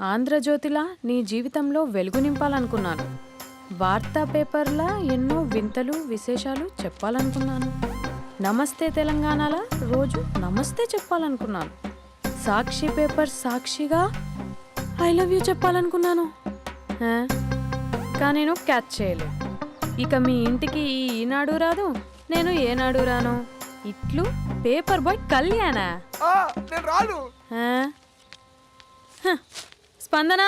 ఆంధ్రజ్యోతిలా నీ జీవితంలో వెలుగు నింపాలనుకున్నాను. వార్తా పేపర్లా ఎన్నో వింతలు విశేషాలు చెప్పాలనుకున్నాను. నమస్తే తెలంగాణలా రోజు నమస్తే చెప్పాలనుకున్నాను. సాక్షి పేపర్ సాక్షిగా ఐ లవ్ యూ చెప్పాలనుకున్నాను. కానీ నేను క్యాచ్ చేయలేదు. ఇక మీ ఇంటికి ఈనాడు రాదు, నేను ఏనాడు రాను. ఇట్లు పేపర్ బాయ్ కళ్యాణా? స్పందన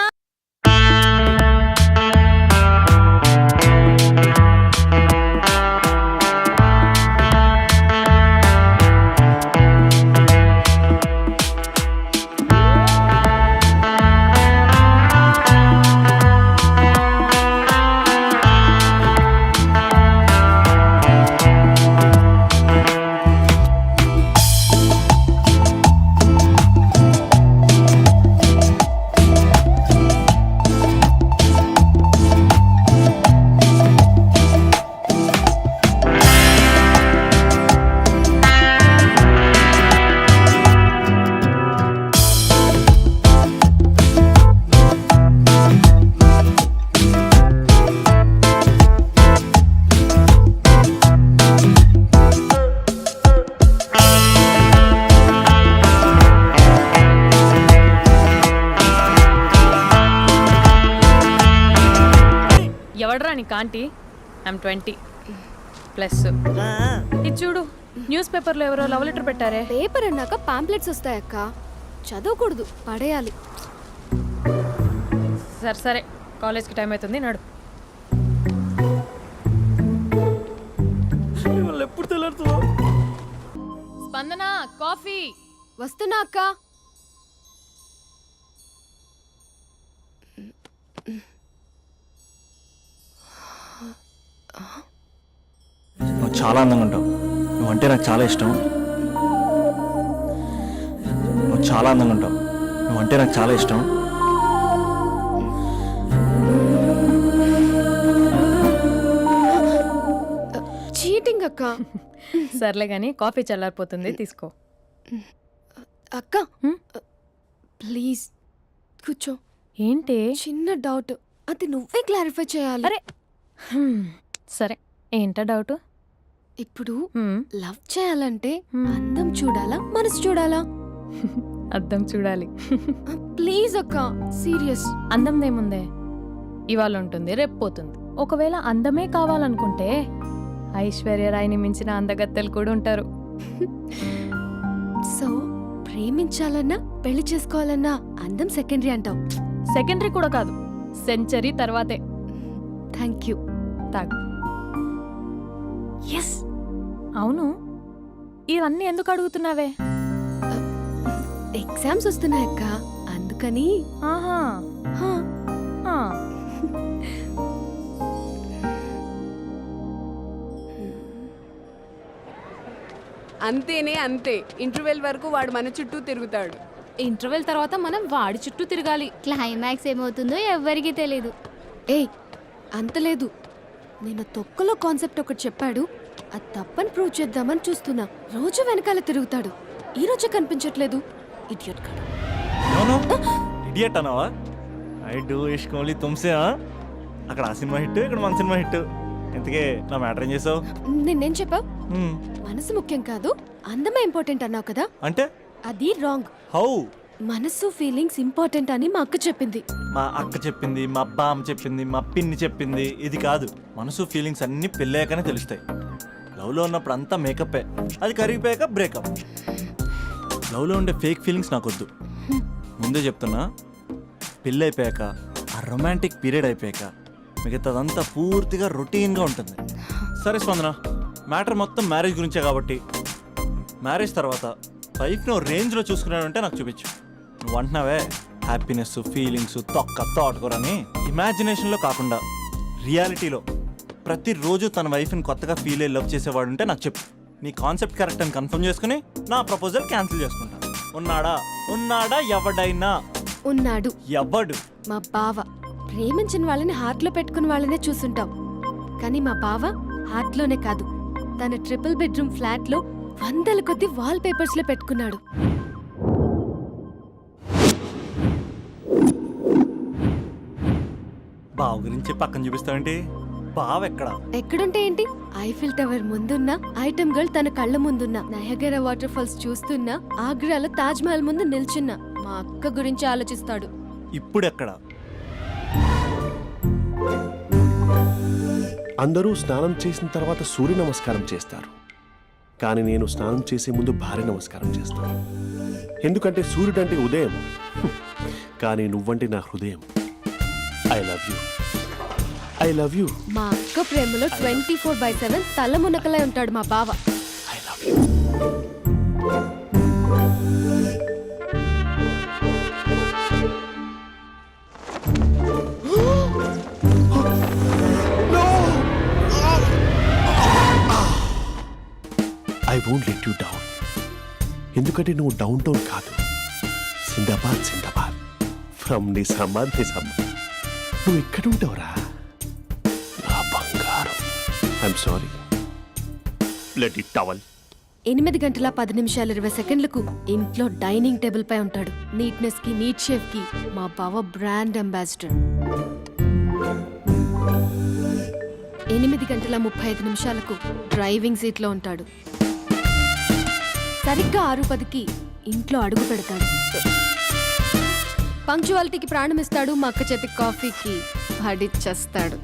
ఎవడరా నీకు ఆంటీ? ఐమ్ 20+. ఇది చూడు, న్యూస్ పేపర్లో ఎవరో లవ్ లెటర్ పెట్టారే. పేపర్ అన్నాక పాంప్లెట్స్ వస్తాయక్క, చదవకూడదు, పడేయాలి. సరే సరే, కాలేజ్కి టైం అవుతుంది, నడు. ఎప్పుడు తెల్లారుతుందో. స్పందన, కాఫీ. వస్తున్నా అక్క. నువ్వు చాలా అందంగా ఉంటావు. నువ్వంటే నాకు చాలా ఇష్టం. నువ్వు చాలా అందంగా ఉంటావు. నువ్వంటే నాకు చాలా ఇష్టం. చీటింగ్ అక్క. సర్లే కానీ కాఫీ చల్లారిపోతుంది, తీసుకో. అక్క ప్లీజ్ కూర్చో. ఏంటి? చిన్న డౌట్, అది నువ్వే క్లారిఫై చేయాలి. అరే సరే, ఏంటా డౌట్? ఇప్పుడు లవ్ చేయాలంటే అందం చూడాలా, మనసు చూడాలా? అద్దం చూడాలి. ప్లీజ్ అక్క, సీరియస్. అందందేముందే, ఇవాళ ఉంటుంది, రేపు పోతుంది. ఒకవేళ అందమే కావాలనుకుంటే ఐశ్వర్యరాయ్ని మించిన అందగత్తెలు కూడా ఉంటారు. సో ప్రేమించాలన్నా పెళ్లి చేసుకోవాలన్నా అందం సెకండరీ అంటావు? సెకండరీ కూడా కాదు, సెంచరీ తర్వాతే. Thank you. తాగు. ఎస్. అవును, ఇవన్నీ ఎందుకు అడుగుతున్నావే? ఎగ్జామ్స్ వస్తున్నాయక్క, అందుకని. ఆహా. అంతేనే అంతే. ఇంటర్వెల్ వరకు వాడు మన చుట్టూ తిరుగుతాడు. ఇంటర్వెల్ తర్వాత మనం వాడి చుట్టూ తిరగాలి. క్లైమాక్స్ ఏమవుతుందో ఎవ్వరికీ తెలీదు. ఏయ్ అంత లేదు, నేను తొక్కలో కాన్సెప్ట్ ఒకటి చెప్పాడు, అది తప్పని ప్రూవ్ చేద్దామని చూస్తున్నా. రోజు వెనకాల తిరుగుతాడు, ఈ రోజే కనిపించట్లేదు. ఇడియట్ కాడు. ఇడియట్ అన్నావా? ఐ డూ ఇష్క్ ఓన్లీ తుమ్సే. అక్కడ ఆ సినిమా హిట్, ఇక్కడ మన సినిమా హిట్. ఇంతకే నా మ్యాటర్ ఏం చేసావు? నేనేం చెప్పావు? మనసు ముఖ్యం కాదు, అందమే ఇంపార్టెంట్ అన్నావు కదా. అంటే అది రాంగ్. హౌ? మనసు ఫీలింగ్స్ ఇంపార్టెంట్ అని మా అక్క చెప్పింది. మా అక్క చెప్పింది, మా బామ్మ చెప్పింది, మా పిన్ని చెప్పింది. ఇది కాదు, మనసు ఫీలింగ్స్ అన్ని పెళ్ళాకనే తెలుస్తాయి. లవ్లో ఉన్నప్పుడు అంతా మేకప్పే, అది కరిగిపోయాక బ్రేకప్. లవ్లో ఉండే ఫేక్ ఫీలింగ్స్ నాకొద్దు. ముందే చెప్తున్నా, పెళ్ళి అయిపోయాక, ఆ రొమాంటిక్ పీరియడ్ అయిపోయాక మిగతాదంతా పూర్తిగా రొటీన్గా ఉంటుంది. సరే స్పందన, మ్యాటర్ మొత్తం మ్యారేజ్ గురించే కాబట్టి మ్యారేజ్ తర్వాత లైఫ్ను రేంజ్లో చూసుకున్నాడంటే నాకు చూపించు. నువ్వు అంటున్నావే హ్యాపీనెస్, ఫీలింగ్స్, తోటకూరని. ఇమాజినేషన్లో కాకుండా రియాలిటీలో ప్రతిరోజు తన వైఫ్ని కొత్తగా ఫీల్ అయ్యి లవ్ చేసేవాడు ఉంటే నాకు చెప్పు. నీ కాన్సెప్ట్ కరెక్ట్ అని కన్ఫర్మ్ చేసుకుని నా ప్రపోజల్ క్యాన్సిల్ చేసుకుంటాను. ఉన్నాడా ఎవడైనా? ఉన్నాడు. ఎవడు? మా బావ. ప్రేమించిన వాళ్ళని హార్ట్లో పెట్టుకున్న వాళ్ళనే చూసుంటాం, కానీ మా బావ హార్ట్లోనే కాదు, తన ట్రిపుల్ బెడ్రూమ్ ఫ్లాట్లో వందల కొద్ది వాల్ పేపర్స్ లో పెట్టుకున్నాడు. బావ గురించి పక్కన చూపిస్తావేంటి? బావ ఎక్కడ? ఎక్కడుంటే ఏంటి? ఐఫిల్ టవర్ ముందున్న ఐటమ్ గర్ల్ తన కళ్ళ ముందున్న నయగరా వాటర్ ఫాల్స్ చూస్తున్నా ఆగ్రాలో తాజ్ మహల్ ముందు నిల్చున్నా మా అక్క గురించి ఆలోచిస్తాడు. ఇప్పుడు ఎక్కడ? అందరూ స్నానం చేసిన తర్వాత సూర్య నమస్కారం చేస్తారు, కానీ నేను స్నానం చేసే ముందు భార్య నమస్కారం చేస్తాను. ఎందుకంటే సూర్యుడు అంటే ఉదయం, కానీ నువ్వంటే నా హృదయం. I love you, I love you. మా అక్క ప్రేమలో 24/7 తల మునకలై ఉంటాడు మా బావ. I love you. I won't let you down. ఎందుకంటే నువ్వు డౌన్ టౌన్ కాదు, జిందాబాద్ జిందాబాద్ ఫ్రమ్ నిజామాబాద్ నిజామాబాద్. నువ్వు ఎక్కడ ఉంటావురా నా బంగారం? I'm sorry, let it towel. 8:10 ఇంట్లో డైనింగ్ టేబుల్ పై ఉంటాడు. నీట్నెస్ కి నీట్ షేఫ్ కి మా బావ బ్రాండ్ అంబాసిడర్. 8:35 డ్రైవింగ్ సీట్ లో ఉంటాడు. సరిగ్గా 6:10 ఇంట్లో అడుగు పెడతాడు. పంక్చువాలిటీకి ప్రాణం ఇస్తాడు. మా అక్క చేతి కాఫీకి పడిచ్చేస్తాడు.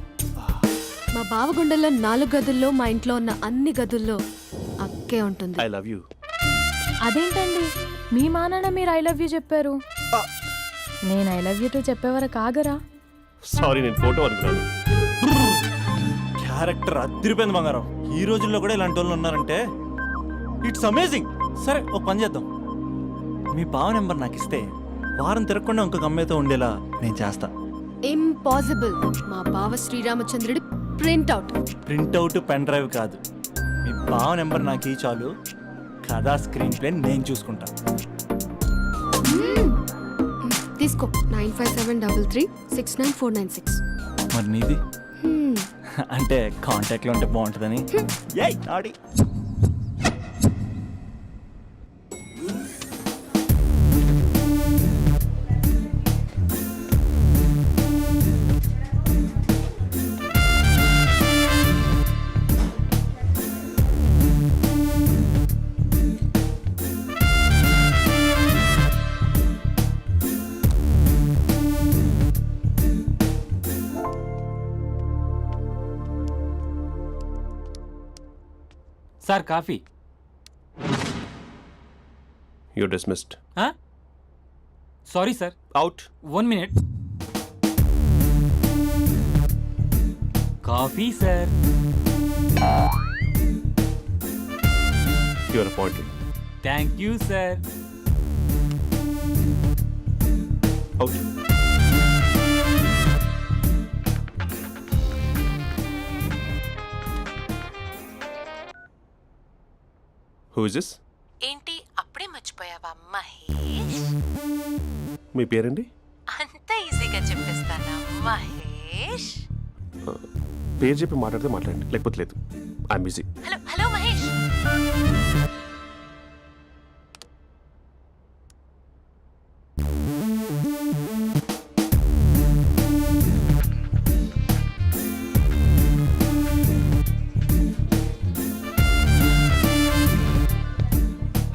మా బావ గుండెల్లో 4 గదుల్లో మా ఇంట్లో ఉన్న అన్ని గదుల్లో అక్కే ఉంటుంది. I love you. అదేంటండి మీ మానాన్న మీరు ఐ లవ్ యూ చెప్పారు, నేను ఐ లవ్ యూ టు చెప్పేవరకు ఆగరా? సారీ, నేను ఫోటో అనుకున్నాను. క్యారెక్టర్ అదిరిపోయింది బంగారం. ఈ రోజుల్లో కూడా ఇలాంటి వాళ్ళు ఉన్నారంటే ఇట్స్ అమేజింగ్. సరే ఒక పని చేద్దాం, మీ బావ నెంబర్ నాకు ఇస్తే వారం తిరగకుండా ఇంకొక అమ్మాయితో ఉండేలా నేను చేస్తా. ఇంపాసిబుల్. మా బావ శ్రీరామచంద్రుడి ప్రింట్అవుట్. ప్రింట్అవుట్ పెన్ డ్రైవ్ కాదు, మీ బావ నెంబర్ నాకు ఈ చాలు. కథా స్క్రీన్ ప్లే నేను చూసుకుంటా. తీసుకో. 9573369496. మరి నీది? అంటే కాంటాక్ట్లో ఉంటే బాగుంటుందని. ఏయ్ ఆడి sir coffee. You dismissed. Sorry sir, out. 1 minute. Coffee sir. You are appointed. Thank you sir. Out. Who is this? ఏంటి అప్పుడే మర్చిపోయావా మహేష్? మీ పేరండి? అంత ఈజీగా చెప్పేస్తానా మహేష్? పేరు చెప్పి మాట్లాడితే మాట్లాడండి, లేకపోతే లేదు. I'm busy. Hello hello Mahesh.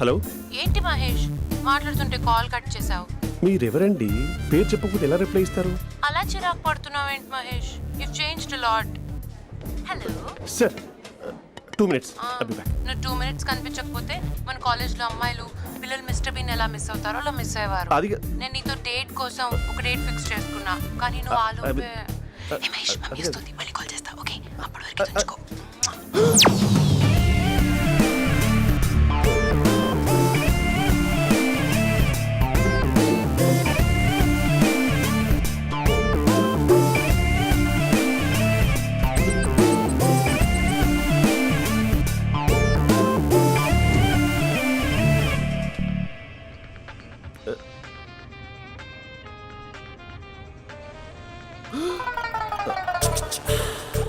Hello. ఏంటి మహేష్ మాట్లాడుతుంటే కాల్ కట్ చేసావు? మీరెవరండి? పేరు చెప్పకపోతే ఎలా రిప్లై ఇస్తారు? అలా చిరాకు పడుతున్నావేంటి Mahesh? You changed lot. Hello sir 2 minutes. I'll be back. నువ్వు 2 minutes కనిపించకపోతే మన కాలేజ్లో అమ్మాయిలు పిల్లలు మిస్టర్ బీన్ ఎలా మిస్ అవుతారో అలా మిస్ అయ్యేవారు. అది నేను నీతో డేట్ కోసం ఒక డేట్ ఫిక్స్ చేసుకున్నా, కానీ నువ్వు ఆలోపే. మహేష్ మమ్మీ వస్తుంది, మళ్ళీ కాల్ చేస్తా. ఓకే, అప్పటి వరకు తెచ్చుకో.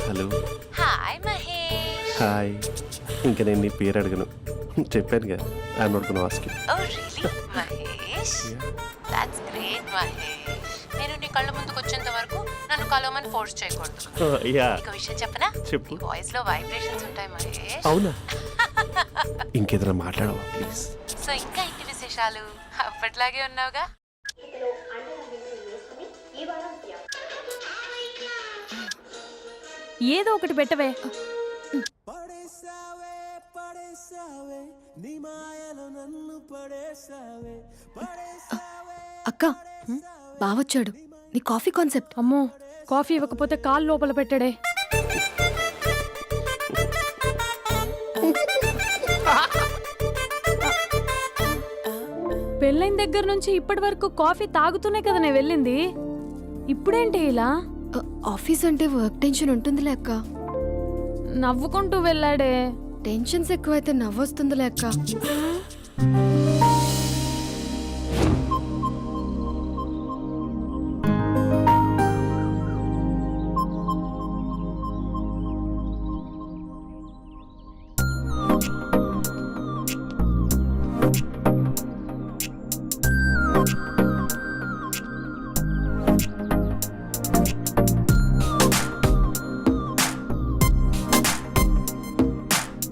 హలో. హాయ్ మహేష్. హాయ్. ఇంకా నేను నీ పేరు అడగను, చెప్పానుగా. I'm not gonna ask you. Oh really Mahesh? That's great Mahesh. నేను నీ కళ్ళ ముందుకు వచ్చేంత వరకు నన్ను కలవమని ఫోర్స్ చేయకూడదు. యా ఒక విషయం చెప్పనా? చెప్పు. వాయిస్ లో వైబ్రేషన్స్ ఉంటాయి మహేష్. అవునా? ఇంకేదైనా మాట్లాడవా ప్లీజ్? సో ఇంకా ఇంటి విశేషాలు అప్పట్లాగే ఉన్నావుగా. ఏదో ఒకటి పెట్టవే. అక్క బావొచ్చాడు. నీ కాఫీ కాన్సెప్ట్. అమ్మో, కాఫీ ఇవ్వకపోతే కాలు లోపల పెట్టడే. పెళ్ళైన దగ్గర నుంచి ఇప్పటి వరకు కాఫీ తాగుతూనే కదా నేను వెళ్ళింది. ఇప్పుడేంటి ఇలా? ఆఫీస్ అంటే వర్క్ టెన్షన్ ఉంటుందిలే అక్క. నవ్వుకుంటూ వెళ్ళాడే. టెన్షన్స్ ఎక్కువైతే నవ్వొస్తుందిలే అక్క.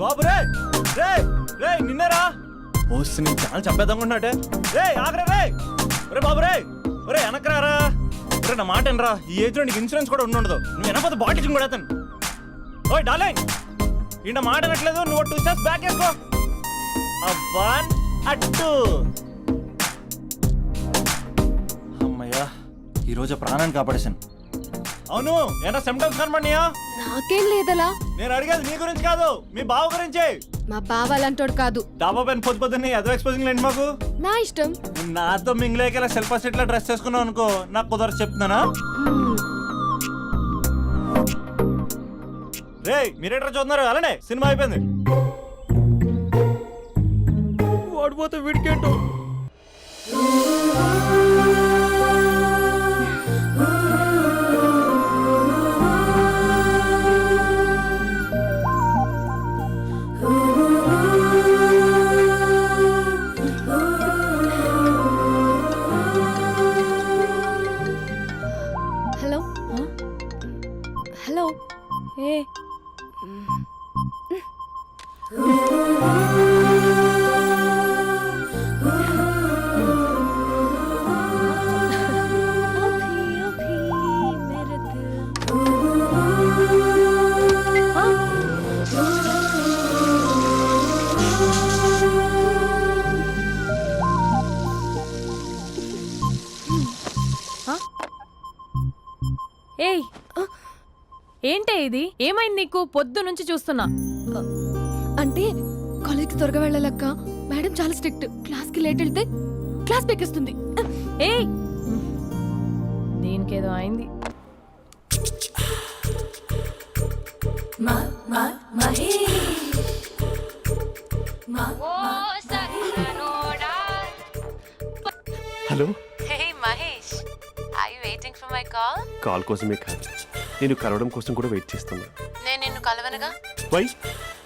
బాబు రే రే రే నిన్నేరా పోస్ట్ నీ ఛానల్ చంపేద్దామన్నట్టే. రే ఆగరా రే. రే బాబు రే. రే వెనకరారా. రే నా మాట వినరా. ఈ ఏజ్ లో నీకు ఇన్సూరెన్స్ కూడా ఉండదు. నువ్వు వినకపోతే బాటిల్ కూడా అతను. ఓయ్ డార్లింగ్, ఈ నా మాట అనట్లేదు. నువ్వు 2 స్టెప్స్ బ్యాక్ వేసుకో. వన్ అట్టు. అమ్మయ్యా, ఈరోజు ప్రాణాన్ని కాపాడేశాను. అవును, ఏనా సిమ్టమ్స్ కనబడినాయా? నాకేం లేదలా. నేను అడిగేది నీ గురించి కాదు, మీ బావ గురించి. మా బావ అలాంటోడు కాదు. డాబా పైన పొద్దున్నే ఎదో ఎక్స్పోజింగ్ లేండి మాకు. నా ఇష్టం. నాతో మింగిలేక సెల్ఫ్ సెట్ డ్రెస్ చేసుకున్నావు అనుకో, నాకు కుదరదు చెప్తున్నానా? రే మీరేటర్ చూస్తున్నారు అలానే సినిమా అయిపోయింది. వాడిపోతే వీడికేంటో. Hello hello. ఏ ఏయ్, ఏంటే ఇది? ఏమైంది నీకు? పొద్దు నుంచి చూస్తున్నా. అంటే కాలేజ్కి త్వరగా వెళ్ళాలక్క. మేడం చాలా స్ట్రిక్ట్. క్లాస్కి లేట్ వెళ్తే క్లాస్ పెక్కిస్తుంది. ఏయ్, దీనికేదో అయింది. Hello. Hey Mahesh, are you waiting for my call? Call కోసమే కాదు, నేను కలవడం కోసం కూడా వెయిట్ చేస్తున్నా. నేను నిన్ను కలవనుగా. వై?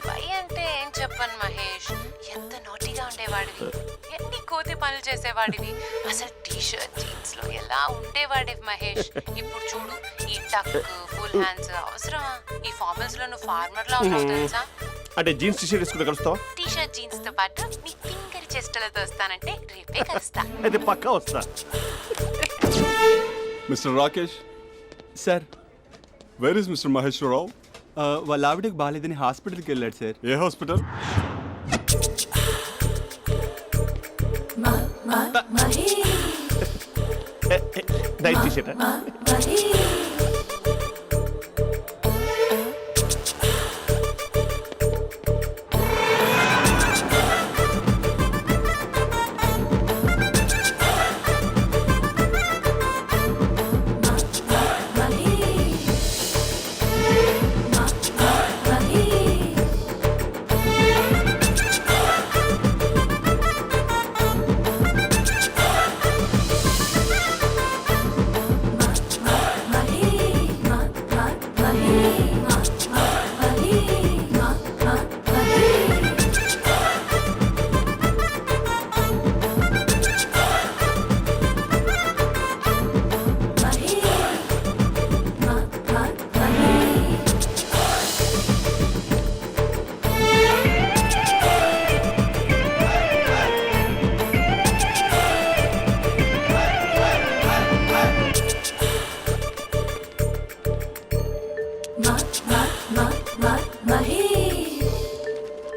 వై అంటే ఏం చెప్పను మహేష్. ఎంత నోటీగా ఉండేవాడివి, ఎన్ని కోతి పనులు చేసేవాడివి. అసలు టీ షర్ట్ జీన్స్ లో ఎలా ఉండేవాడివి మహేష్. ఇప్పుడు చూడు, ఈ టక్ ఫుల్ హ్యాండ్స్ అవసరమా? ఈ ఫార్మల్స్ లో నువ్వు ఫార్మర్ లా ఉన్నావు తెలుసా? అంటే జీన్స్ టీ షర్ట్ వేసుకుంటే కలుస్తావా? టీ షర్ట్ జీన్స్ తో పాటు నీ ఫింగర్ చెస్టలతో వస్తానంటే రేపే కలుస్తా. అయితే పక్కా వస్తా. Mister Rakesh, sir, where is mister Maheshwararao? వాళ్ళ ఆవిడకి బాగాలేదని హాస్పిటల్కి వెళ్ళాడు సార్. ఏ hospital? Night T-shirt.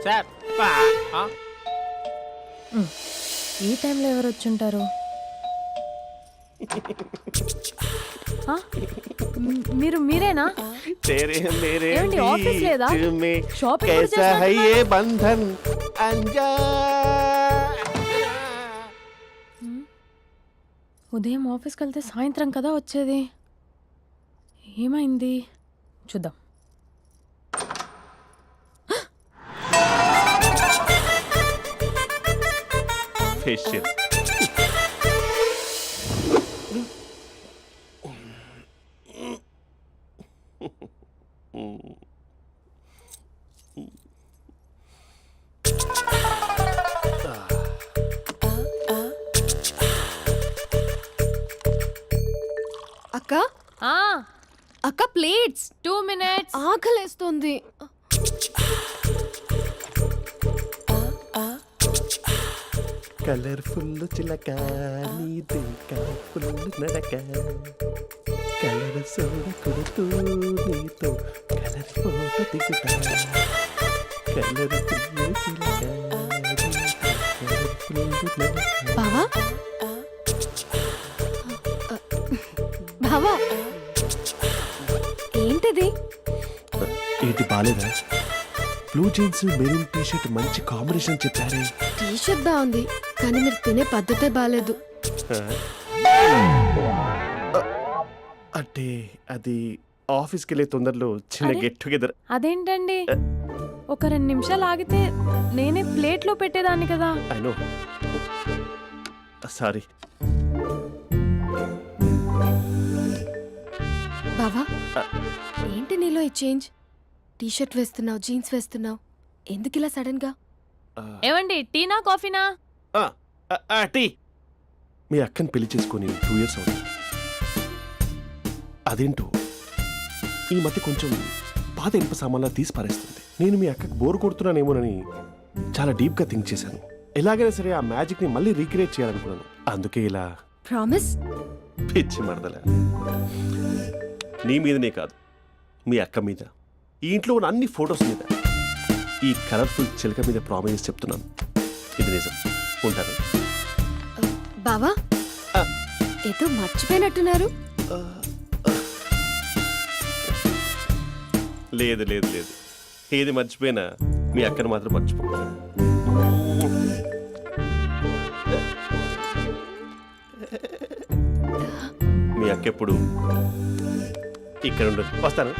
Sir ఈ టైంలో ఎవరు వచ్చుంటారు? ఆ? మీరేనా? तेरे मेरे ఏమండి, ఆఫీస్ లేదా? बीच में షాపింగ్ కూడా कैसा है చేసినట్టున్నారు? ये बंधन अंजा ఉదయం ఆఫీస్కి వెళ్తే సాయంత్రం కదా వచ్చేది. ఏమైంది చూద్దాం. फेशियल అక్క ఆ, అక్క ప్లేట్స్ 2 minutes. ఆకలేస్తోంది. కలర్ఫుల్ చిలక నీదే కలర్ఫుల్ నడక కలర్ సోడ కొడుతూ నీతో కలర్ ఫోటో దిగుతా కలర్ఫుల్ చిలక కలర్ఫుల్ నడక. బావా బావా ఏంటిది? ఏంటి బాలేదా? Blue jeans maroon T shirt మంచి కాంబినేషన్ చెప్పారే. టీ షర్ట్ బాగుంది కానీ మీరు తినే పద్ధతే బాగాలేదు. అంటే అది ఆఫీస్కి వెళ్ళే తొందరలో చిన్న అరే? Get together. అదేంటండి, ఒక 2 నిమిషాలు ఆగితే నేనే ప్లేట్లో పెట్టేదాన్ని కదా. I know, sorry. బావా ఏంటి నీలో ఈ చేంజ్? టీ షర్ట్ వేస్తున్నావు, జీన్స్ వేస్తున్నావు, ఎందుకు ఇలా సడన్ గా? ఏమండి, టీనా కాఫీనా? టీ. మీ అక్కని పెళ్లి చేసుకొని 2 years అవుతుంది. అదేంటో ఈ మధ్య కొంచెం పాత ఇనుప సామాన్లా తీసి పారేస్తుంది. నేను మీ అక్కకు బోర్ కొడుతున్నానేమోనని చాలా డీప్గా థింక్ చేశాను. ఎలాగైనా సరే ఆ మ్యాజిక్ని మళ్ళీ రీక్రియేట్ చేయాలనుకున్నాను. అందుకే ఇలా. ప్రామిస్? పిచ్చి మరదల, నీ మీదనే కాదు, మీ అక్క మీద, ఈ ఇంట్లో ఉన్న అన్ని ఫొటోస్ మీద, ఈ కలర్ఫుల్ చిలక మీద ప్రామిస్ చెప్తున్నాను. ఇది నిజం. ఉంటాను. బావా ఆ. ఏదో మర్చిపోయినట్టున్నారు. లేదు లేదు లేదు, ఏది మర్చిపోయినా మీ అక్కను మాత్రం మర్చిపో. మీ అక్క ఎప్పుడు ఇక్కడ ఉండదు. వస్తాను.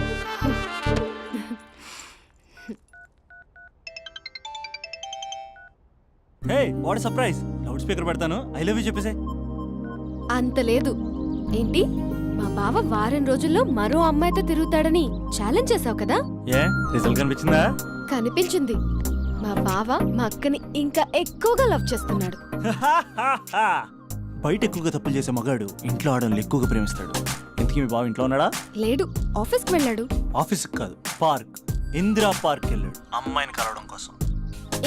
Hey what surprise! Loud speaker పెడతాను, ఐ లవ్ యూ చెప్పేసే. అంత లేదు. ఏంటి, మా బావ వారం రోజుల్లో మరో అమ్మాయితో తిరుగుతాడని ఛాలెంజ్ చేసావు కదా? ఏ రిజల్ట్ కనిపించిందా? కనిపించింది. మా బావ మా అక్కని ఇంకా ఎక్కువగా లవ్ చేస్తున్నాడు. బయట ఎక్కువగా తప్పులు చేసే మగాడు ఇంట్లో ఆడవాళ్ళు ఎక్కువగా ప్రేమిస్తాడు. ఇంతకీ మీ బావ ఇంట్లో ఉన్నాడా? లేడు, ఆఫీస్కి వెళ్ళాడు. ఆఫీస్కి కాదు, పార్క్, ఇందిరా పార్క్ వెళ్ళాడు అమ్మాయిని కలవడం కోసం.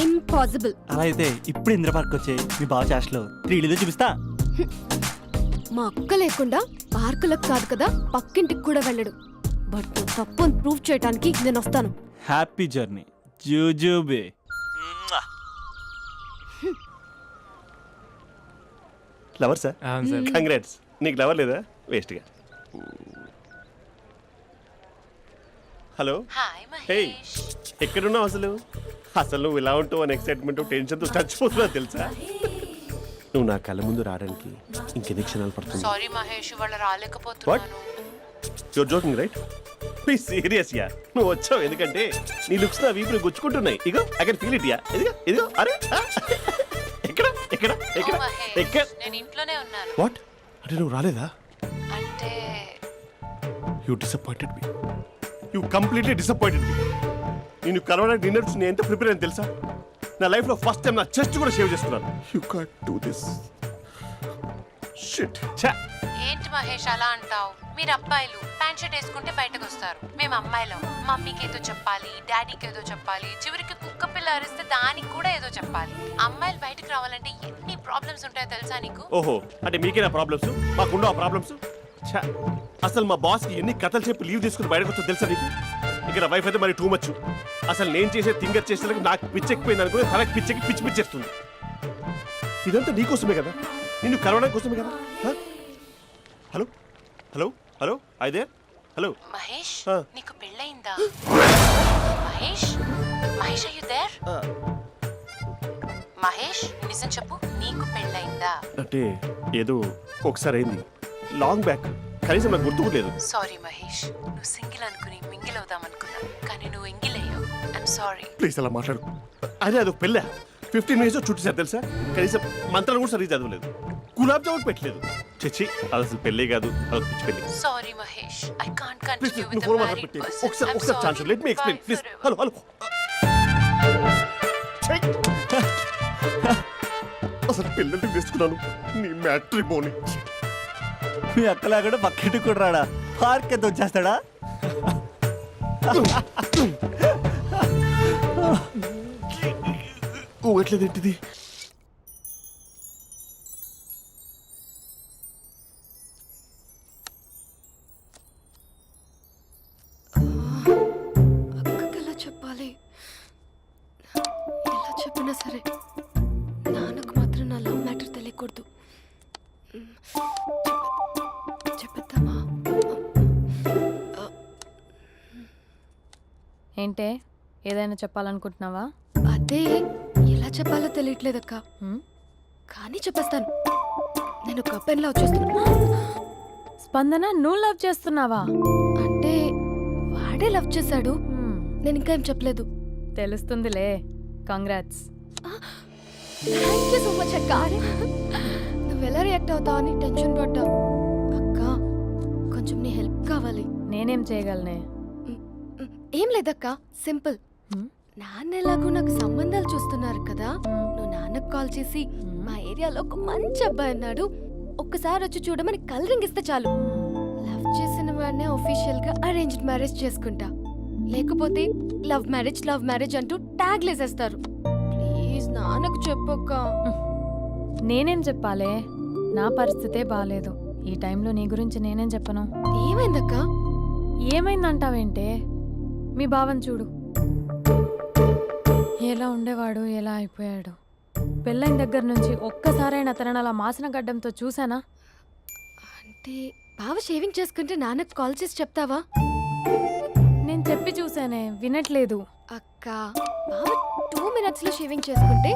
ఇంపాసిబుల్. అలా అయితే ఇప్పుడు ఇందిరా పార్క్ వచ్చే మీ బావ చాష్లో 3Dలో చూపిస్తా. మా అక్క లేకుండా పార్కులకు కాదు కదా పక్కింటికి కూడా వెళ్ళడు. బట్ నువ్వు తప్పు అని ప్రూవ్ చేయడానికి నేను వస్తాను. హ్యాపీ జర్నీ జూజూబే. Lover sir? కంగ్రాట్స్. నీకు లవర్ లేదా? వేస్ట్గా. హలో. Hi hey, Mahesh. ఎక్కడున్నావు అసలు? అసలు నువ్వు ఇలా ఉంటావు అని ఎక్సైట్మెంట్ టెన్షన్తో చచ్చిపోతున్నా తెలుసా? నువ్వు నా కళ్ళ ముందు రావడానికి ఇంకెన్ని క్షణాలు పడుతుంది? సారీ మహేష్, వాళ్ళు రాలేకపోతున్నాను. Your joking right? Please serious yeah. నువ్వు వచ్చావు ఎందుకంటే నీ లుక్స్ నా వీపుని గుచ్చుకుంటున్నాయి. ఇగో I can feel it yeah. ఇదిగో ఇదిగో. అరే ఎక్కడ ఎక్కడ ఎక్కడ ఓ మహేష్, ఎక్కడ? నేను ఇంట్లోనే ఉన్నాను. వాట్ అంటే నువ్వు రాలేదా? అంటే you disappointed me. You completely disappointed me. నేను కలవడానికి డిన్నర్స్ నేను ఎంత ప్రిపేర్ అని తెలుసా? నా లైఫ్లో ఫస్ట్ టైం నా చెస్ట్ కూడా షేవ్ చేస్తున్నాను. You can't do this shit. ఏంటి మహేష్ అలా అంటావు? మీరు అబ్బాయిలు ప్యాంట్ షర్ట్ వేసుకుంటే బయటకు వస్తారు. మేము అమ్మాయిలం మమ్మీకి ఏదో చెప్పాలి, డాడీకి ఏదో చెప్పాలి, చివరికి కుక్క పిల్ల అరిస్తే దానికి కూడా ఏదో చెప్పాలి. అమ్మాయిలు బయటకు రావాలంటే ఎన్ని ప్రాబ్లమ్స్ ఉంటాయో తెలుసా నీకు? ఓహో, అంటే మీకేనా ప్రాబ్లమ్స్? మాకుండా ఆ ప్రాబ్లమ్స్? అసలు మా బాస్కి ఎన్ని కథలు చెప్పి లీవ్ తీసుకుని బయటకు వచ్చో తెలుసా నీకు? ఇక నా వైఫ్ అయితే మరి టూ మచ్. అసలు నేను చేసే థింగర్ చేసేందుకు నాకు పిచ్చెక్కిపోయింది అనుకుని తనకు పిచ్చెక్కి పిచ్చి పిచ్చేస్తుంది. ఇదంతా నీకోసమే కదా, నిన్ను కలవడం కోసమే కదా. హ? హలో హలో హలో అయితే హలో మహేష్ ఆ. నీకు పెళ్ళయిందా? Mahesh Mahesh are you there? మహేష్ నిజం చెప్పు, నీకు పెళ్ళయిందా? అంటే ఏదో ఒకసారి అయింది, లాంగ్ బ్యాక్, కనీసం నాకు గుర్తుకు లేదు. సారీ మహేష్, నువ్వు సింగిల్ అనుకుని మింగిల్ అవుదాం అనుకున్నా, కానీ నువ్వు ఎంగిల్ అయ్యావు. I'm sorry. ప్లీజ్ అలా మాట్లాడు. అదే అదొక పెళ్ళా, 15 మినిట్స్ చుట్టూ తెలుసా, కనీసం మంత్రాలు కూడా సరిగ్గా చదవలేదు, గులాబ్ జామున్ పెట్టలేదు. చచ్చి అది అసలు పెళ్ళే కాదు, అదొక పిచ్చి పెళ్ళి. Sorry Mahesh, I can't please continue నువ్వు విత్ ఫోన్ ద మాట్లాడి మ్యారీడ్ పెట్టి పర్సన్. ఒకసారి chance let me explain please. Hello hello అసలు పెళ్ళంటే తీసుకున్నాను నీ మ్యాట్రీ బోని. మీ అక్కలాగడ పక్కింటి కూడా రాడా, పార్క్ ఎంత వచ్చేస్తాడా? ఓ ఎట్లేదేంటిది? అక్కకి ఎలా చెప్పాలి? ఎలా చెప్పినా సరే నాన్నకు మాత్రం నా లవ్ మ్యాటర్ తెలియకూడదు. చెప్పేద్దామా? ఏంటే ఏదైనా చెప్పాలనుకుంటున్నావా? అదే ఎలా చెప్పాలో తెలియట్లేదక్క, హ్మ్? కానీ చెప్పేస్తాను. నేను ఒక అబ్బాయిలా వచ్చేస్తున్నా. స్పందన నువ్వు లవ్ చేస్తున్నావా? అంటే వాడే లవ్ చేశాడు, హ్మ్, నేను ఇంకా ఏం చెప్పలేదు. తెలుస్తుందిలే. Congrats. Thank you so much అక్క. నువ్వు ఎలా రియాక్ట్ అవుతావు అని టెన్షన్ పడ్డా. అక్క కొంచెం నీ హెల్ప్ కావాలి. నేనేం చేయగలనే? ఏం లేదక్క, సింపుల్. హ్మ్? నాన్న ఎలాగో నాకు సంబంధాలు చూస్తున్నారు కదా, నువ్వు నాన్నకు కాల్ చేసి మా ఏరియాలో ఒక మంచి అబ్బాయి అన్నాడు, ఒక్కసారి వచ్చి చూడమని కలరింగ్ ఇస్తే చాలు. లవ్ చేసిన వాడినే ఒఫీషియల్ గా అరేంజ్డ్ మ్యారేజ్ చేసుకుంటా. లేకపోతే లవ్ మ్యారేజ్ అంటూ ట్యాగ్ లేసేస్తారు. ప్లీజ్ నాన్నకు చెప్పక్క. నేనేం చెప్పాలే? నా పరిస్థితే బాలేదు. ఈ టైంలో నీ గురించి నేనేం చెప్పను? ఏమైందక్క? ఏమైందంటావేంటే? మీ భావం చూడు, ఎలా ఉండేవాడు, ఎలా అయిపోయాడు. పెళ్ళైన దగ్గర నుంచి ఒక్కసారైనా తనని అలా మాసిన గడ్డంతో చూసానా? అంటే బావ షేవింగ్ చేసుకుంటే నాన్నకు కాల్ చేసి చెప్తావా? నేను చెప్పి చూసానే, వినట్లేదు. అక్క బావ 2 minutes లో షేవింగ్ చేసుకుంటే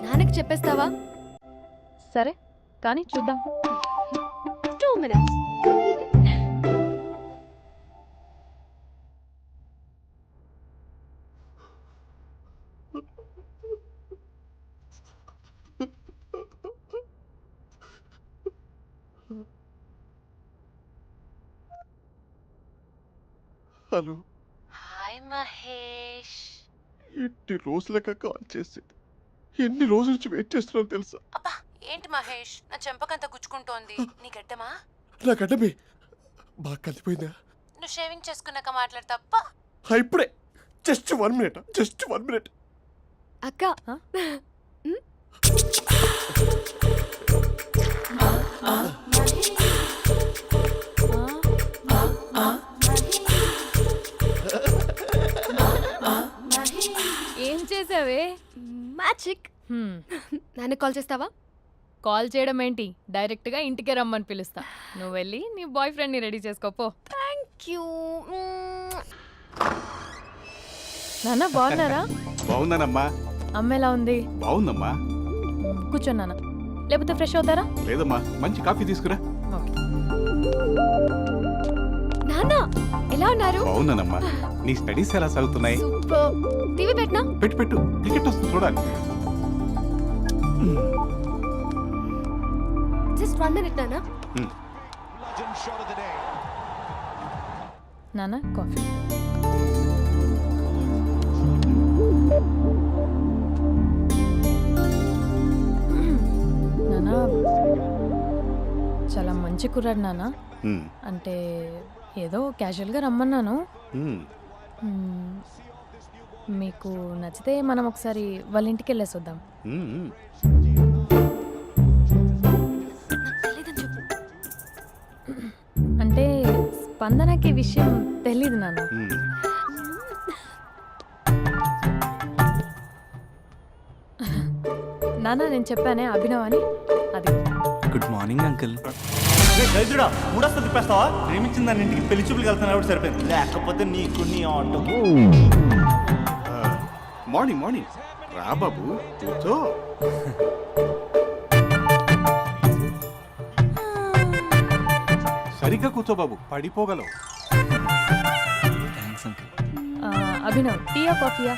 నాన్నకి చెప్పేస్తావా? సరే కానీ చూద్దాం. 2 minutes. Hello, hi Mahesh. ఎన్ని రోజులక కాల్ చేసేది, ఎన్ని రోజుల నుంచి వెయిట్ చేస్తున్నాను తెలుసా? అబ్బా ఏంటి మహేష్, నా చెంపకంత గుచ్చుకుంటోంది. నీ గడ్డమా? నా గడ్డమే బాగా కలిపోయిందా? నువ్వు షేవింగ్ చేసుకున్నాక మాట్లాడు తప్ప. ఇప్పుడే జస్ట్ 1 minute. అక్క ఏం చేసావే? మ్యాజిక్. నాన్న కాల్ చేస్తావా? కాల్ చేయడం ఏంటి, డైరెక్ట్గా ఇంటికే రమ్మని పిలుస్తా. నువ్వు వెళ్ళి నీ బాయ్ ఫ్రెండ్ని రెడీ చేసుకోపో. Thank you. నాన్న బాగున్నారా? బాగున్నానమ్మా. అమ్మ ఎలా ఉంది? బాగుందమ్మా. కూర్చోన్నానా, లేకపోతే ఫ్రెష్ అవుతారా? లేదమ్మా, మంచి కాఫీ తీసుకురా. ఓకే. నాన్న ఎలా ఉన్నారు? బాగున్నానమ్మా. నీ స్టడీస్ ఎలా సాగుతున్నాయి? సూపర్. టీవీ పెట్టనా? పెట్టు టికెట్ వస్తుంది చూడాలి. జస్ట్ 1 minute నాన్న. నాన్న కాఫీ. నాన్న చాలా మంచి కుర్రాడు నాన్న. అంటే ఏదో క్యాజువల్గా రమ్మన్నాను. మ్మ్. మీకు నచ్చితే మనం ఒకసారి వాళ్ళ ఇంటికి వెళ్ళేసి వద్దాం. నాకు తెలీదని చెప్పు. అంటే స్పందనకి విషయం తెలీదు నాన్న. నాన్న నేను చెప్పానే అభినవ్ అని అది గుడ్ మార్నింగ్ అంకుల్. దరిద్రుడా మూడొస్తా తిప్పేస్తావా? ప్రేమించిన దాని ఇంటికి పెళ్లి చూపులు వెళ్తాను కాబట్టి సరిపోయింది, లేకపోతే నీకు నీ ఆటోకి. మార్నింగ్ మార్నింగ్ రా బాబు కూర్చో. సరిగ్గా కూర్చో బాబు, పడిపోగలవు. Thanks uncle. అభినవ్ టీయా కాఫీయా?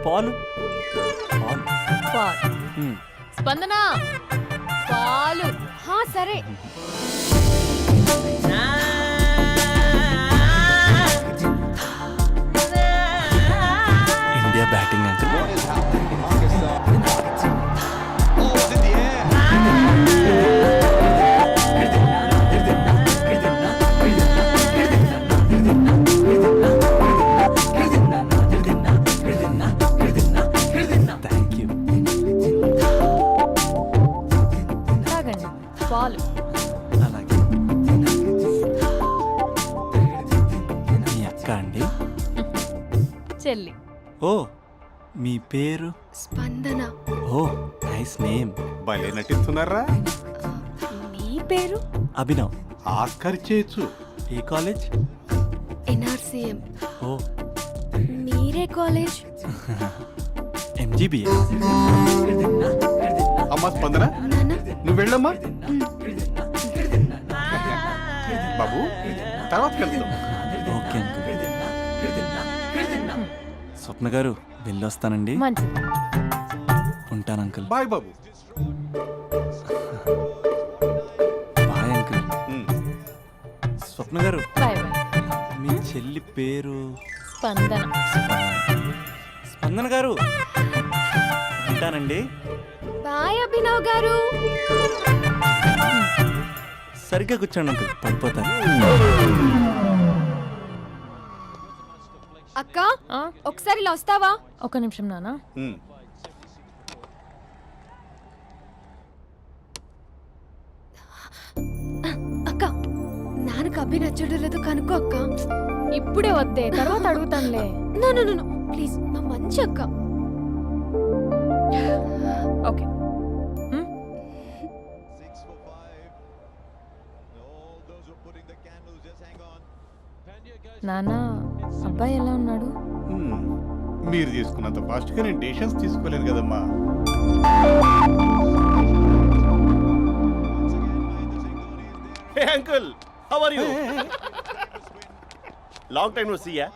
పాలు పాలు. పాల్. స్పందన పాలు. హా సరే. India batting uncle. Thank you. తాగండి పాలు. అలాగే. మీ అక్క అండి? చెల్లి. ఓ మీ పేరు? స్పందన. ఓ నైస్ నేమ్. భలే నటిస్తున్నారా? నీ పేరు? అభినవ్. ఆస్కార్ చేయొచ్చు. ఏ కాలేజ్? ఎన్ఆర్సీఎం. ఓ మీరే కాలేజ్? ఎంజీబీఏ. అమ్మా స్పందన నాన్న నువ్వు వెళ్ళమ్మా. బాబు తర్వాత కలుద్దాం. Okay uncle. స్వప్న గారు వెళ్ళొస్తానండి. మంచిది. ఉంటాను అంకుల్. బాయ్ బాబు. Bye uncle. స్వప్న గారు బాయ్ బాయ్. మీ చెల్లి పేరు? స్పందన. స్పందన గారు ఉంటానండి. బాయ్ అభినవ్ గారు. సరిగ్గా కూర్చోండి అంకుల్, పడిపోతాను. అక్క ఆ? ఒకసారి ఇలా వస్తావా? ఒక నిమిషం నాన్న. అక్క నాన్నకు అభి నచ్చడం లేదో కనుక్కో అక్క. ఇప్పుడే వద్దే, తర్వాత అడుగుతానులే. నో నో నో ప్లీజ్, నా మంచి అక్క. ఓకే. నాన్న అబ్బాయి ఎలా ఉన్నాడు? మీరు తీసుకున్నంత ఫాస్ట్ గా నేను డెసిషన్స్ తీసుకోలేను కదమ్మా. Hey uncle, how are you? Long time no see ya.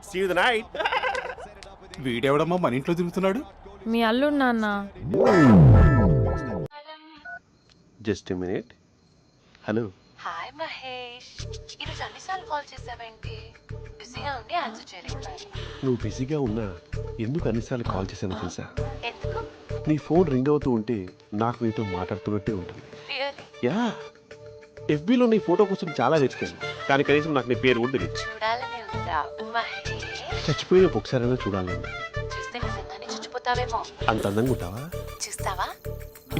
See you the night. వీడెవడమ్మా మన ఇంట్లో తిరుగుతున్నాడు? మీ అల్లుడు నాన్న. Just a minute. Hello. Hi Mahesh, ఈరోజు అన్నిసార్లు కాల్ చేసావేంటి? బిజీగా ఉండి ఆన్సర్ చేయలేకపోయాను. నువ్వు బిజీగా ఉన్నా ఎందుకు అన్నిసార్లు కాల్ చేశానో తెలుసా? ఎందుకు? నీ ఫోన్ రింగ్ అవుతూ ఉంటే నాకు నీతో మాట్లాడుతున్నట్టే ఉంటుంది. రియల్లీ? యా, ఎఫ్బీలో నీ ఫోటో కోసం చాలా వెతికాను, కానీ కనీసం నాకు నీ పేరు కూడా తెలియదు. చూడాలని ఉందా మహేష్? చచ్చిపోయిన ఒకసారైనా చూడాలని. చూస్తే నిజంగానే చచ్చిపోతావేమో. అంత అందంగా ఉంటావా? చూస్తావా?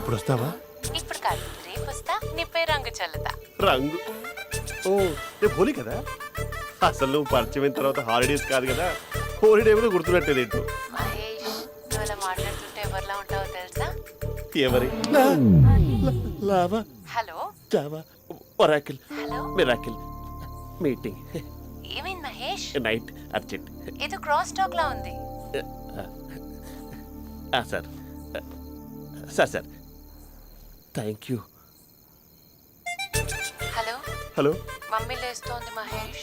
ఇప్పుడు వస్తావా? ఇప్పుడు కాదు, రేపు వస్తా, నీపై రంగు చల్లుతా. రంగు? ఓ రేపు హోలీ కదా. అసలు నువ్వు పరిచయం అయిన తర్వాత హాలిడేస్ కాదు కదా, హోలిడే కూడా గుర్తున్నట్టేది ఏంటో. మహేష్, నువ్వు అలా మాట్లాడుతుంటే ఎవరిలా ఉంటావో తెలుసా? ఎవరి? Lava, hello Java, Oracle, hello, miracle, meeting, ఏమైంది మహేష్? Night, urgent. ఏదో క్రాస్ టాక్ లా ఉంది. Sir sir sir thank you. Hello, hello, mummy లేస్తోంది మహేష్.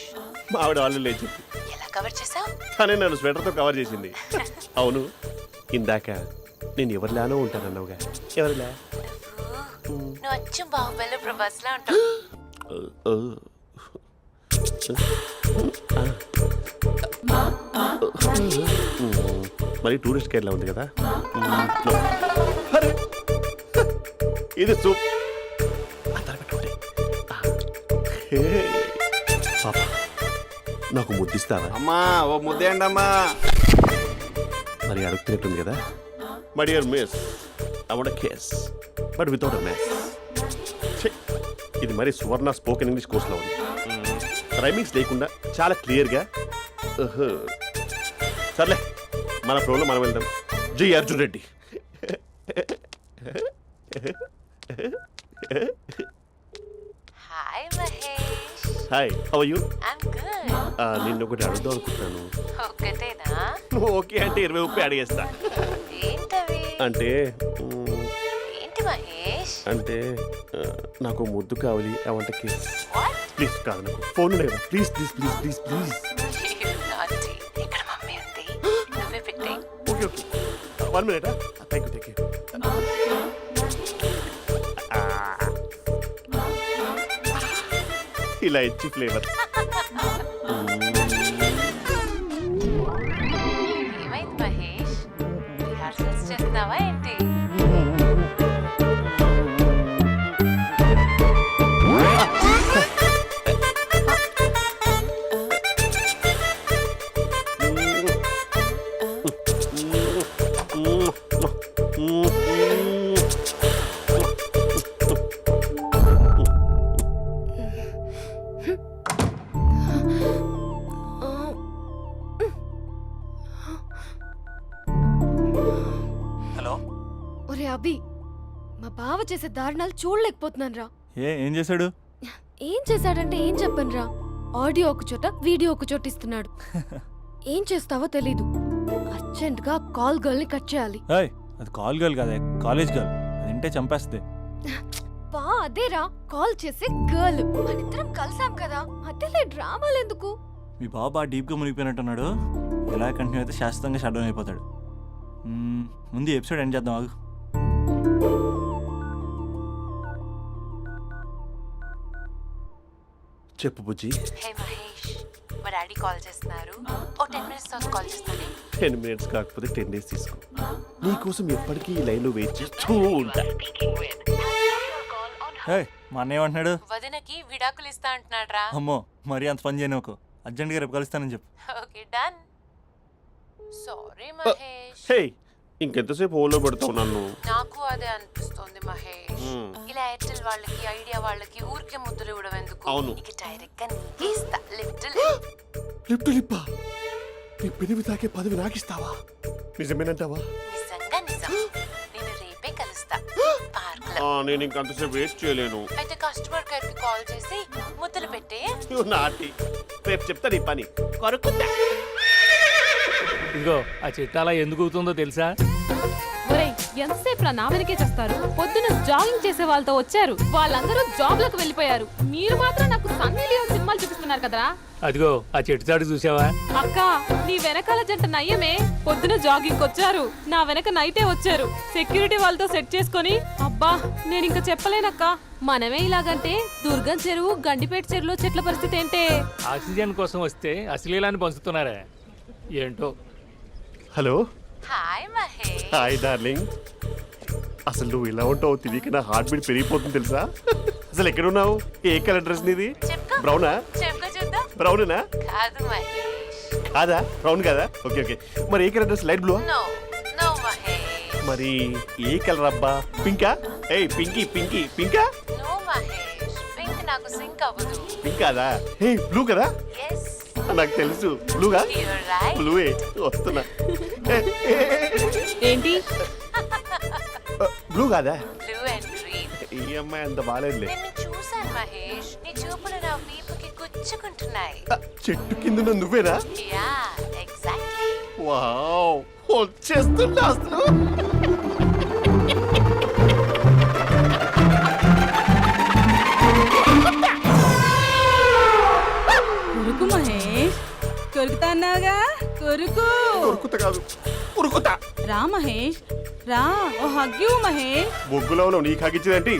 మా ఆవిడ వాళ్ళు లేచి ఎలా కవర్ చేసావు? తనే నన్ను స్వెటర్తో కవర్ చేసింది. అవును, ఇందాక నేను ఎవరిలానో ఉంటానన్నావుగా, ఎవరిలా? నువ్వు అచ్చం బాహుబలి ప్రభాస్ లా ఉంటావు. మరి టూరిస్ట్ గైడ్లా ఉంది కదా. అరే, ఇది సూప్. పాపా, నాకు ముద్దిస్తావా? అమ్మా ఓ ముద్దేయండి అమ్మా. మరి అడుగుతున్నట్టుంది కదా. My dear miss, I want kiss but without a mess. ఇది మరి సువర్ణ స్పోకెన్ ఇంగ్లీష్ కోర్సులో ఉంది. రైమింగ్స్ లేకుండా చాలా క్లియర్గా. సర్లే, మన ఫ్లోలో మనం వెళ్దాం. జై Arjun Reddy. Hi Mahesh. Hi, how are you? I'm good. నిన్ను ఒకటి అడుగుదాం అనుకుంటున్నాను. ఒక్కటేనా? నువ్వు ఓకే అంటే 20 రూపాయలు అడిగేస్తా. ఏంటవి? అంటే ఏంటి మహేష్? అంటే నాకు ముద్దు కావాలి. అవంటకి What? ప్లీజ్ కాదు, నాకు ఫోన్ లేదు. Please please please please please. You naughty. ఇక్కడ మమ్మీ ఉంది, నువ్వే పెట్టే. Okay okay, 1 minute. Thank you. ఇలా ఇచ్చి ఫ్లేవర్. ఏమైంది మహేష్? రిహార్సల్స్ చేస్తున్నావా ఏంటి? హలో. ఒరే అభి, మా బావ చేసే దారుణాలు చూడలేకపోతున్నాను రా. ఏం చేశాడు? ఏం చేశాడంటే ఏం చెప్పను రా. ఆడియో ఒక చోట, వీడియో ఒక చోట ఇస్తున్నాడు. ఏం చేస్తావో తెలీదు. అర్జెంట్ గా కాల్ గర్ల్ ని కట్ చేయాలి. ఏయ్, అది కాల్ గర్ల్ కాదే, కాలేజ్ గర్ల్. అది వింటే చంపేస్తే. బా అదేరా, కాల్ చేసే గర్ల్. మనిద్దరం కలిసాం కదా, మధ్యలో డ్రామాలు ఎందుకు? మీ బాబు బాగా డీప్గా మునిగిపోయినట్టున్నాడు. ఎలా కంటిన్యూ అయితే శాశ్వతంగా షట్ డౌన్ అయిపోతాడు. ముందు ఎపిసోడ్ ఎండ్ చేద్దాం, ఆగు. చెప్పు బుజ్జి. హే మహేష్, మా డాడీ కాల్ చేస్తున్నారు. ఓ 10 minutes తర్వాత కాల్ చేస్తాను. 10 minutes కాకపోతే 10 days తీసుకో. నీకోసం ఎప్పటికీ ఈ లైన్లో వెయిట్ చేస్తూ ఉంటా. హే, మా అన్నయ్య ఏమంటున్నాడు? వదినకి విడాకులు ఇస్తా అంటున్నాడు రా. అమ్మో, మరీ అంత పని చేయను. అర్జెంట్గా రేపు కలుస్తానని చెప్పు. Okay done. సారీ మహేష్. హే, ఇంకెంతసేపు హోల్లో పెడతావు నన్ను? నాకు అదే అనిపిస్తుంది మహేష్. ఇలా ఎయిర్టెల్ వాళ్ళకి, ఐడియా వాళ్ళకి ఊరికే ముద్దులు ఇవ్వడం ఎందుకు? అవును. ఇక డైరెక్ట్ గా నీకే ఇస్తా. లిటిల్ లిప్టు లిప్పా, నీ పెదవి తాకే పదవి నాకిస్తావా? నిజమేనంటావా? నిజంగా నిజం. నేను రేపే కలుస్తా పార్క్ లో. నేను ఇంకంతసేపు వెయిట్ చేయలేను. అయితే కస్టమర్ కేర్ కి కాల్ చేసి ముద్దులు పెట్టే. నాటి రేపు చెప్తా నీ పని. కొరుకుందా. ఇదిగో ఆ చెట్టు అలా ఎందుకు అవుతుందో తెలుసా? ఒరేయ్, ఎంతసేపు నా వెనకే చేస్తారు? పొద్దున జాగింగ్ చేసే వాళ్ళతో వచ్చారు, వాళ్ళందరూ జాబ్ లకు వెళ్ళిపోయారు. మీరు మాత్రం నాకు సన్నీ లియోన్ సినిమాలు చూపిస్తున్నారు కదరా. అదిగో ఆ చెట్టు చాటు చూసావా? అక్క, నీ వెనకాల జంట నయ్యమే. పొద్దున జాగింగ్ వచ్చారు, నా వెనక నైటే వచ్చారు. సెక్యూరిటీ వాళ్ళతో సెట్ చేసుకొని, అబ్బా నేను ఇంకా చెప్పలేనక్క. మనమే ఇలాగంటే దుర్గం చెరువు, గండిపేట చెరువులో చెట్ల పరిస్థితి ఏంటే? ఆక్సిజన్ కోసం వస్తే అశ్లీలాన్ని పంచుతున్నారా ఏంటో. Hello. Hi Mahesh. Hi darling. అసలు నువ్వు ఇలా ఉంటావు తిరిగి నా హార్ట్ బీట్ పెరిగిపోతుంది తెలుసా? అసలు ఎక్కడున్నావు? ఏ కలర్ డ్రెస్ నీది? చెప్పుకో. బ్రౌనా? చెప్పుకో చూద్దాం. బ్రౌనేనా? కాదు మహేష్. కాదా? బ్రౌన్ కదా? Okay okay. మరి ఏ colour dress? Light blue? No no Mahesh. మరి ఏ కలర్ అబ్బా? పింకా? ఏయ్ పింకీ పింకీ పింకా? నో మహేష్, పింక్ నాకు సింక్ అవ్వదు. పింక్ కాదా? ఏ బ్లూ కదా? ఎస్, నాకు తెలుసు. బ్లూగా? You're right. బ్లూవే వస్తున్నా. ఏంటి? బ్లూ కాదా? Blue and green. ఈ అమ్మాయి అంత బాగాలేదులే. నిన్ను చూశాను మహేష్, నీ చూపులు నా వీపుకి గుచ్చుకుంటున్నాయి. చెట్టు కింద నువ్వేనా? Yeah, exactly. వావ్, వచ్చేస్తున్నా అసలు. కొరుకు మహేష్, కొరుకుతా అన్నావుగా, కొరుకు. ఉరుకుతా కాదు, ఉరుకుతా. రా మహేష్, రా. ఓ హగ్గు మహేష్. బొగ్గులో ఉన్నావు, నీకు హగిచ్చిందేంటి?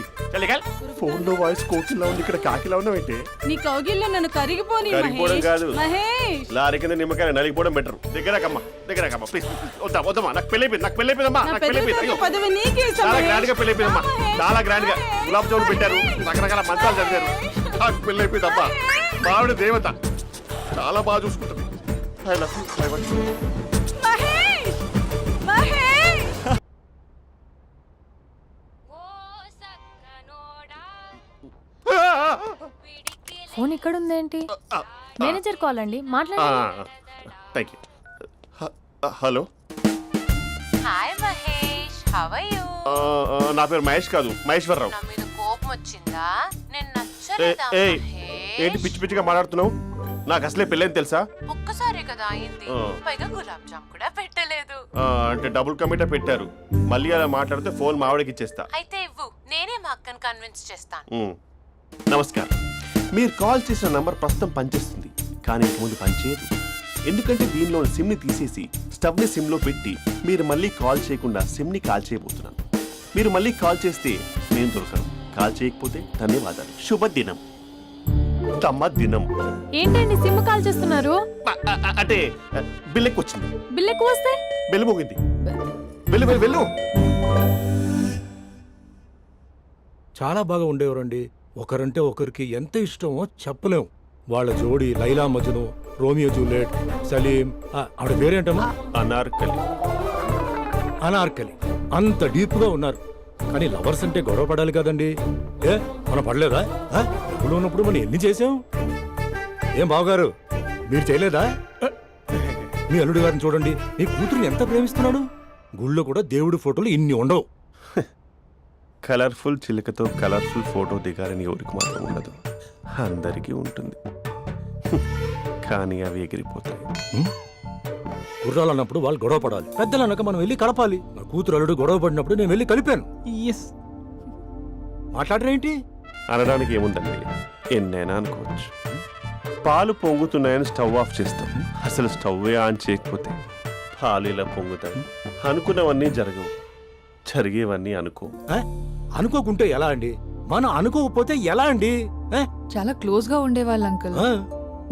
ఫోన్ లో వాయిస్ కోకిలా ఉంది, ఇక్కడ కాకిలా ఉన్నావేంటి? నీ కౌగిల్లో నన్ను కరిగిపోని కరిగిపోవడం కాదు, మహేష్. లారీ కింద నిమ్మకాయ నలిగిపోవడం బెటర్. దగ్గరకమ్మా ప్లీజ్. వద్దా వద్దమ్మా, నాకు పెళ్ళైపోయిందమ్మా, నాకు పెళ్ళైపోయింది. అయ్యో, పదవి నీకే ఇస్తా చాలా మహేష్. గ్రాండ్ గా పెళ్ళైపోయిందమ్మా, చాలా గ్రాండ్ గా. గులాబ్ జామున్ పెట్టారు, రకరకాల మంచాలు చదివారు. నాకు పెళ్ళైపోయిందమ్మా. మావిడ దేవత, చాలా బాగా చూసుకుంటుంది. I love you. I want you. Mahesh, Mahesh. Phone ఇక్కడ ఉందేంటి? మేనేజర్ కాల్ అండి, మాట్లాడండి. Thank you. Hello. Hi how are you? నా పేరు మహేష్ కాదు, మహేశ్వరరావు. నా మీద కోపం వచ్చిందా? నేను ఏ, నచ్చలేదా ఏయ్, మహేష్? ఏంటి పిచ్చి పిచ్చిగా మాట్లాడుతున్నావు? నాకు అసలే పెళ్ళని తెలుసా? ఒక్కసారే కదా అయింది, ఆ. పైగా గులాబ్ జామ్ కూడా పెట్టలేదు. అంటే డబుల్ కమిటా పెట్టారు. మళ్ళీ అలా మాట్లాడితే ఫోన్ మా ఆవిడకి ఇచ్చేస్తా. అయితే ఇవ్వు, నేనే మా అక్కని కన్విన్స్ చేస్తాను. నమస్కారం. మీరు కాల్ చేసిన నంబర్ ప్రస్తుతం పనిచేస్తుంది, కానీ ఇంక ముందు పనిచేయదు. ఎందుకంటే దీనిలో సిమ్ని తీసేసి స్టవ్ని సిమ్లో పెట్టి మీరు మళ్ళీ కాల్ చేయకుండా సిమ్ని కాల్ చేయబోతున్నాను. మీరు మళ్ళీ కాల్ చేస్తే నేను దొరకను, కాల్ చేయకపోతే ధన్యవాదాలు. శుభదినం. తమ్మ దినం. ఏంటండి సిమ్ కాల్ చేస్తున్నారు? అంటే బిల్ ఎక్కువ వచ్చింది. బిల్ ఎక్కువ వస్తే బెల్లు మోగింది. వెళ్ళు వెళ్ళు వెళ్ళు. చాలా బాగా ఉండేవారండి. ఒకరంటే ఒకరికి ఎంత ఇష్టమో చెప్పలేం. వాళ్ళ జోడి లైలా మజ్ను, రోమియో జూలియట్, సలీం, ఆవిడ పేరేంటమ్మా? అనార్కలి. అనార్కలి. అంత డీప్ గా ఉన్నారు. కానీ లవర్స్ అంటే గొడవ పడాలి కదండి. ఏ మనం పడలేదా? డబ్బులు ఉన్నప్పుడు మనం ఎన్ని చేసాం? ఏం బావగారు, మీరు చేయలేదా? మీ అల్లుడి గారిని చూడండి, మీ కూతురుని ఎంత ప్రేమిస్తున్నాడు. గుళ్ళో కూడా దేవుడి ఫోటోలు ఇన్ని ఉండవు. కలర్ఫుల్ చిలుకతో కలర్ఫుల్ ఫోటో దిగాలని ఎవరికి మాత్రం ఉండదు, అందరికీ ఉంటుంది. కానీ అవి ఎగిరిపోతాయి. గుర్రాలు అన్నప్పుడు వాళ్ళు గొడవ పడాలి, పెద్దలు అన్నాక మనం వెళ్ళి కలపాలి. నా కూతురు అల్లుడు గొడవ పడినప్పుడు నేను వెళ్ళి కలిపాను. మాట్లాడరేంటి? అనడానికి ఏముందండి, ఎన్నైనా అనుకోవచ్చు. పాలు పొంగుతున్నాయని స్టవ్ ఆఫ్ చేస్తాం, అసలు స్టవ్ ఆన్ చేయకపోతే పాలు ఇలా పొంగుతాయి. అనుకున్నవన్నీ జరగవు, జరిగేవన్నీ అనుకో. అనుకోకుంటే ఎలా అండి? మనం అనుకోకపోతే ఎలా అండి? చాలా క్లోజ్ గా ఉండేవాళ్ళు అంకుల్.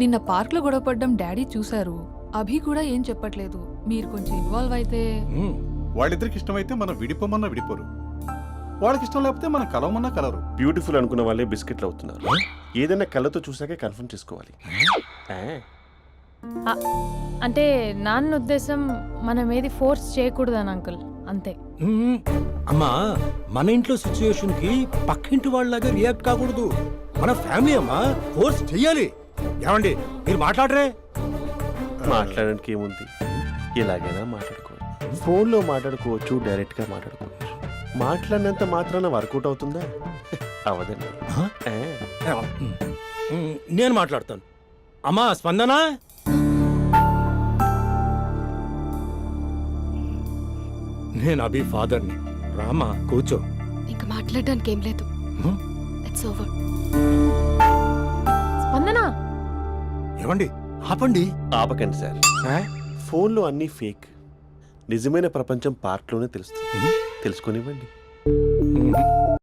నిన్న పార్క్ లో గొడవపడ్డం డాడీ చూశారు. అభి కూడా ఏం చెప్పట్లేదు. మీరు కొంచెం ఇన్వాల్వ్ అయితే. వాళ్ళిద్దరికి ఇష్టమైతే మనం విడిపోమన్నా విడిపోరు, వాళ్ళకి ఇష్టం లేకపోతే మనం కలవమన్నా కలరు. బ్యూటిఫుల్ అనుకున్న వాళ్ళే బిస్కెట్లు అవుతున్నారు. ఏదైనా కళ్ళతో చూసాకే కన్ఫర్మ్ చేసుకోవాలి. అంటే నాన్న ఉద్దేశం మనం ఏది ఫోర్స్ చేయకూడదని అంకుల్, అంతే. అమ్మా, మన ఇంట్లో సిచ్యుయేషన్ కి పక్కింటి వాళ్ళలాగా రియాక్ట్ కాకూడదు. మన ఫ్యామిలీ అమ్మా, ఫోర్స్ చెయ్యాలి. ఏమండి మీరు మాట్లాడరే? మాట్లాడడానికి ఏముంది, ఎలాగైనా మాట్లాడుకోవచ్చు. ఫోన్లో మాట్లాడుకోవచ్చు, డైరెక్ట్గా మాట్లాడుకోవచ్చు. మాట్లాడినంత మాత్రాన వర్కౌట్ అవుతుందా? అవదండి. నేను మాట్లాడతాను. అమ్మా స్పందన, నేను అభి ఫాదర్ని. రామా కూర్చో. ఇంకా మాట్లాడడానికి ఏం లేదు. It's over. స్పందన, ఏమండి ఆపండి. ఆపకండి సార్. ఫోన్లో అన్నీ ఫేక్, నిజమైన ప్రపంచం పార్ట్లోనే తెలుస్తుంది. తెలుసుకొనివ్వండి.